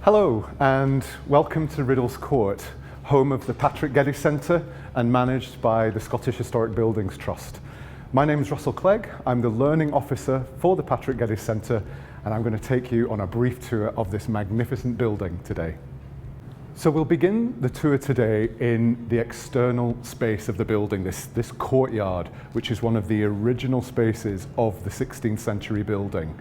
Hello and welcome to Riddle's Court, home of the Patrick Gettys Centre and managed by the Scottish Historic Buildings Trust. My name is Russell Clegg, I'm the Learning Officer for the Patrick Gettys Centre and I'm going to take you on a brief tour of this magnificent building today. So we'll begin the tour today in the external space of the building, this courtyard, which is one of the original spaces of the 16th century building.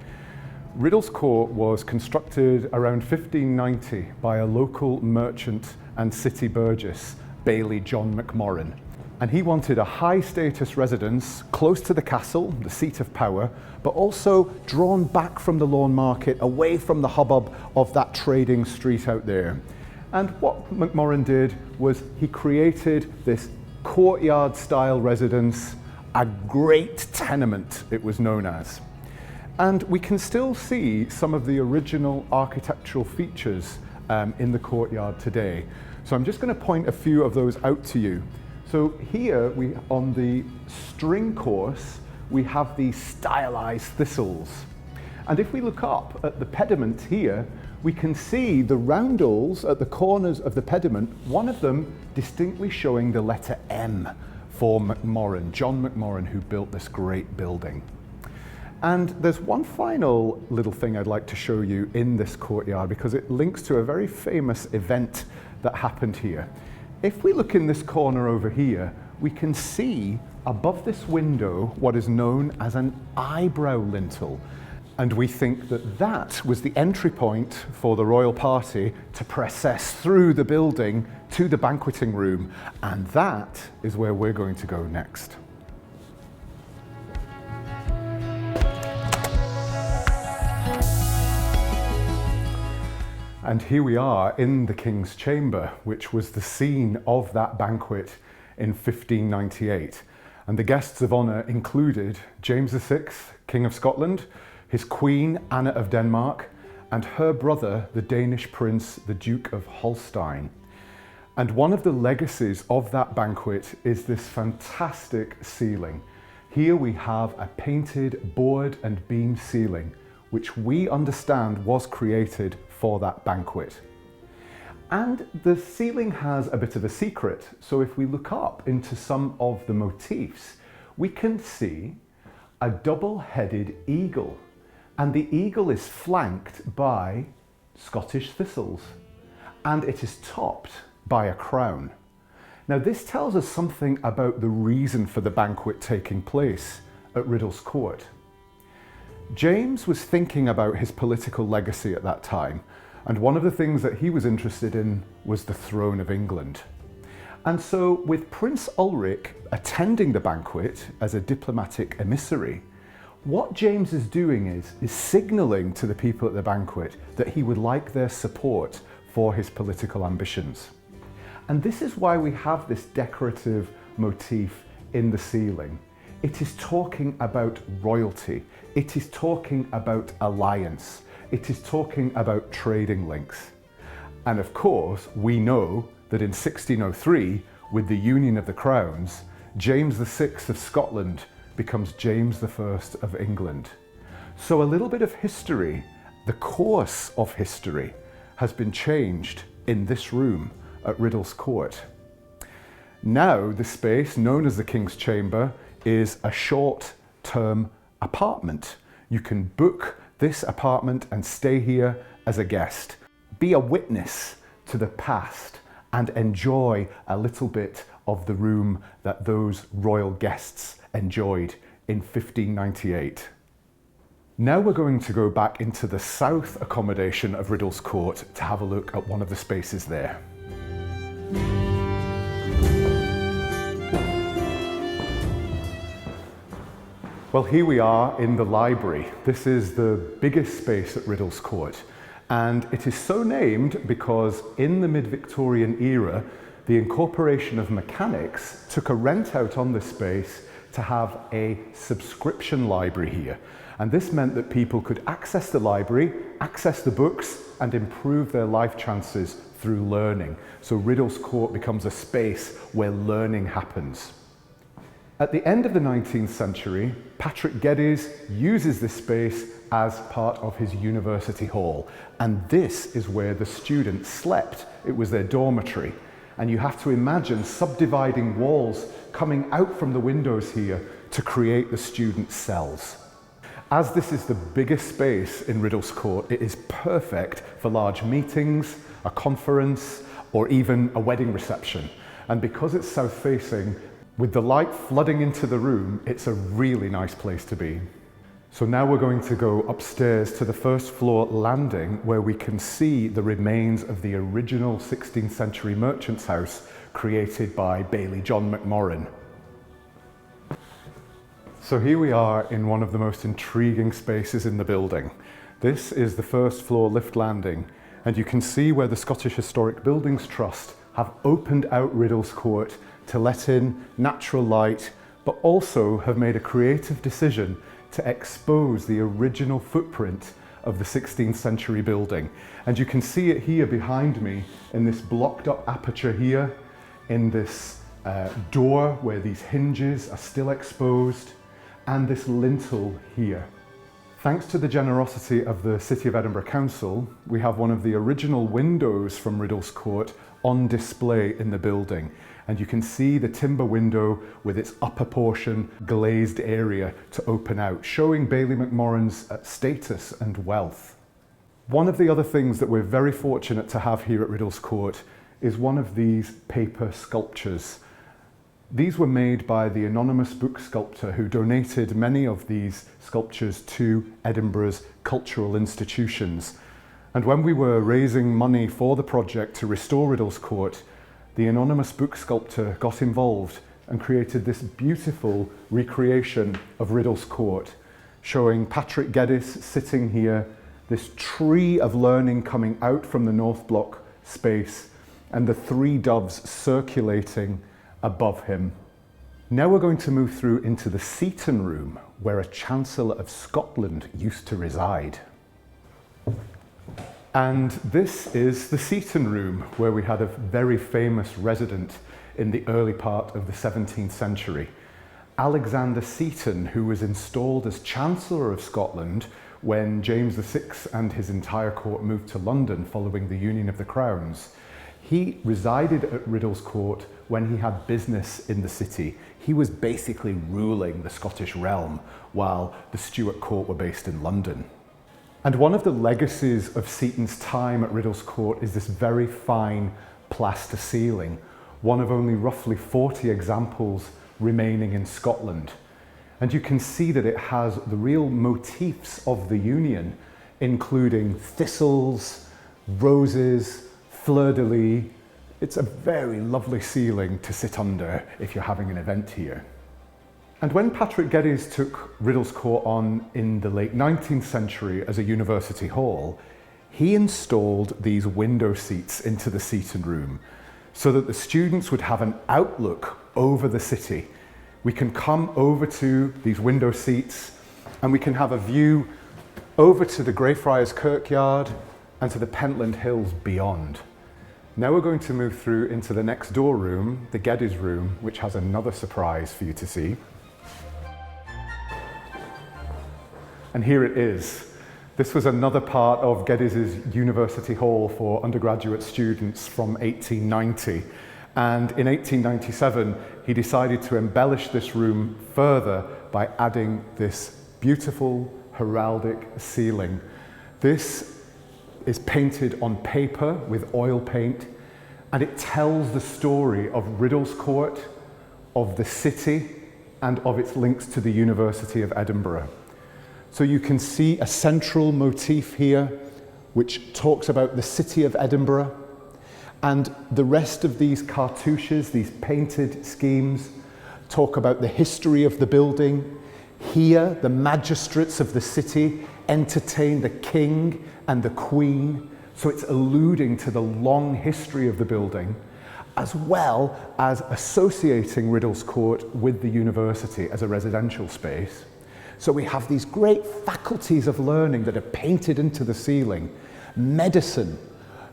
Riddle's Court was constructed around 1590 by a local merchant and city burgess, Baillie John McMorrin. And he wanted a high status residence close to the castle, the seat of power, but also drawn back from the lawn market, away from the hubbub of that trading street out there. And what McMorrin did was he created this courtyard style residence, a great tenement it was known as. And we can still see some of the original architectural features in the courtyard today. So I'm just going to point a few of those out to you. So here, on the string course, we have these stylized thistles. And if we look up at the pediment here, we can see the roundels at the corners of the pediment, one of them distinctly showing the letter M for McMorrin, John McMorrin, who built this great building. And there's one final little thing I'd like to show you in this courtyard because it links to a very famous event that happened here. If we look in this corner over here, we can see above this window what is known as an eyebrow lintel. And we think that that was the entry point for the royal party to process through the building to the banqueting room. And that is where we're going to go next. And here we are in the King's Chamber, which was the scene of that banquet in 1598. And the guests of honour included James VI, King of Scotland, his Queen Anna of Denmark, and her brother, the Danish Prince, the Duke of Holstein. And one of the legacies of that banquet is this fantastic ceiling. Here we have a painted board and beam ceiling, which we understand was created for that banquet. And the ceiling has a bit of a secret. So if we look up into some of the motifs, we can see a double-headed eagle. And the eagle is flanked by Scottish thistles. And it is topped by a crown. Now this tells us something about the reason for the banquet taking place at Riddle's Court. James was thinking about his political legacy at that time, and one of the things that he was interested in was the throne of England. And so with Prince Ulrich attending the banquet as a diplomatic emissary, what James is doing is signalling to the people at the banquet that he would like their support for his political ambitions. And this is why we have this decorative motif in the ceiling. It is talking about royalty. It is talking about alliance. It is talking about trading links. And of course, we know that in 1603, with the Union of the Crowns, James VI of Scotland becomes James I of England. So a little bit of history, the course of history, has been changed in this room at Riddle's Court. Now, the space known as the King's Chamber is a short-term apartment. You can book this apartment and stay here as a guest. Be a witness to the past and enjoy a little bit of the room that those royal guests enjoyed in 1598. Now we're going to go back into the south accommodation of Riddle's Court to have a look at one of the spaces there. Well, here we are in the library. This is the biggest space at Riddle's Court. And it is so named because in the mid-Victorian era, the incorporation of mechanics took a rent out on this space to have a subscription library here. And this meant that people could access the library, access the books, and improve their life chances through learning. So Riddle's Court becomes a space where learning happens. At the end of the 19th century, Patrick Gettys uses this space as part of his university hall. And this is where the students slept. It was their dormitory. And you have to imagine subdividing walls coming out from the windows here to create the student cells. As this is the biggest space in Riddle's Court, it is perfect for large meetings, a conference, or even a wedding reception. And because it's south-facing, with the light flooding into the room, it's a really nice place to be. So now we're going to go upstairs to the first floor landing where we can see the remains of the original 16th century merchant's house created by Baillie John McMorrin. So here we are in one of the most intriguing spaces in the building. This is the first floor lift landing, and you can see where the Scottish Historic Buildings Trust have opened out Riddle's Court to let in natural light, but also have made a creative decision to expose the original footprint of the 16th century building. And you can see it here behind me in this blocked up aperture here, in this door where these hinges are still exposed, and this lintel here. Thanks to the generosity of the City of Edinburgh Council, we have one of the original windows from Riddle's Court on display in the building. And you can see the timber window with its upper portion glazed area to open out, showing Baillie McMorrin's status and wealth. One of the other things that we're very fortunate to have here at Riddle's Court is one of these paper sculptures. These were made by the anonymous book sculptor who donated many of these sculptures to Edinburgh's cultural institutions. And when we were raising money for the project to restore Riddle's Court, the anonymous book sculptor got involved and created this beautiful recreation of Riddle's Court, showing Patrick Gettys sitting here, this tree of learning coming out from the North Block space, and the three doves circulating above him. Now we're going to move through into the Seton Room, where a Chancellor of Scotland used to reside. And this is the Seton Room, where we had a very famous resident in the early part of the 17th century. Alexander Seton, who was installed as Chancellor of Scotland when James VI and his entire court moved to London following the Union of the Crowns. He resided at Riddle's Court when he had business in the city. He was basically ruling the Scottish realm while the Stuart court were based in London. And one of the legacies of Seton's time at Riddle's Court is this very fine plaster ceiling, one of only roughly 40 examples remaining in Scotland. And you can see that it has the real motifs of the Union, including thistles, roses, fleur-de-lis. It's a very lovely ceiling to sit under if you're having an event here. And when Patrick Gettys took Riddle's Court on in the late 19th century as a university hall, he installed these window seats into the Seton Room so that the students would have an outlook over the city. We can come over to these window seats and we can have a view over to the Greyfriars Kirkyard and to the Pentland Hills beyond. Now we're going to move through into the next door room, the Gettys Room, which has another surprise for you to see. And here it is. This was another part of Gettys's University Hall for undergraduate students from 1890. And in 1897, he decided to embellish this room further by adding this beautiful heraldic ceiling. This is painted on paper with oil paint, and it tells the story of Riddle's Court, of the city, and of its links to the University of Edinburgh. So you can see a central motif here, which talks about the city of Edinburgh, and the rest of these cartouches, these painted schemes, talk about the history of the building. Here, the magistrates of the city entertain the king and the queen, so it's alluding to the long history of the building, as well as associating Riddle's Court with the university as a residential space. So we have these great faculties of learning that are painted into the ceiling: medicine,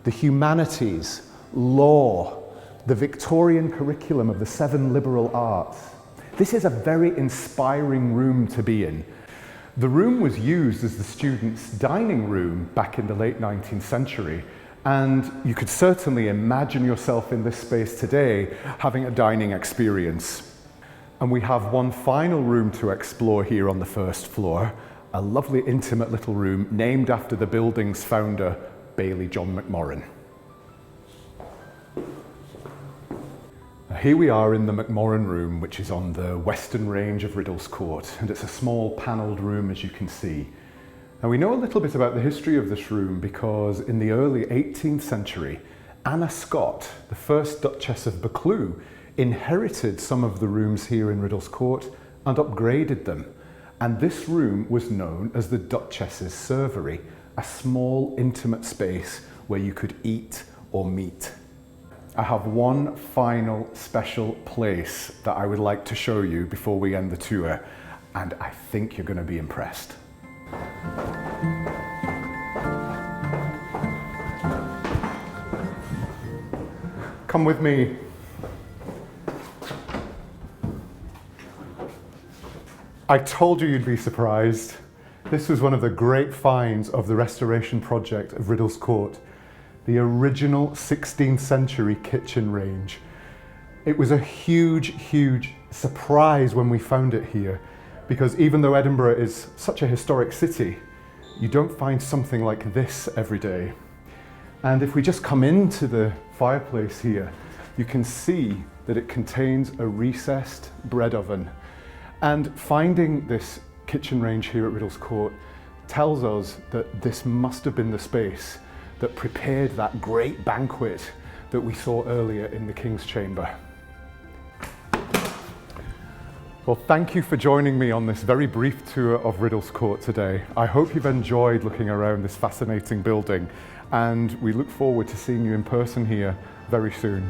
the humanities, law, the Victorian curriculum of the 7 liberal arts, This is a very inspiring room to be in. The room was used as the students' dining room back in the late 19th century, and you could certainly imagine yourself in this space today having a dining experience. And we have one final room to explore here on the first floor, a lovely intimate little room named after the building's founder, Baillie John McMorran. Here we are in the McMorran room, which is on the western range of Riddle's Court, and it's a small panelled room, as you can see. Now, we know a little bit about the history of this room because in the early 18th century, Anna Scott, the first Duchess of Buccleuch, inherited some of the rooms here in Riddle's Court and upgraded them. And this room was known as the Duchess's Servery, a small, intimate space where you could eat or meet. I have one final special place that I would like to show you before we end the tour, and I think you're going to be impressed. Come with me. I told you you'd be surprised. This was one of the great finds of the restoration project of Riddle's Court. The original 16th century kitchen range. It was a huge, huge surprise when we found it here, because even though Edinburgh is such a historic city, you don't find something like this every day. And if we just come into the fireplace here, you can see that it contains a recessed bread oven. And finding this kitchen range here at Riddle's Court tells us that this must have been the space that prepared that great banquet that we saw earlier in the King's Chamber. Well, thank you for joining me on this very brief tour of Riddle's Court today. I hope you've enjoyed looking around this fascinating building, and we look forward to seeing you in person here very soon.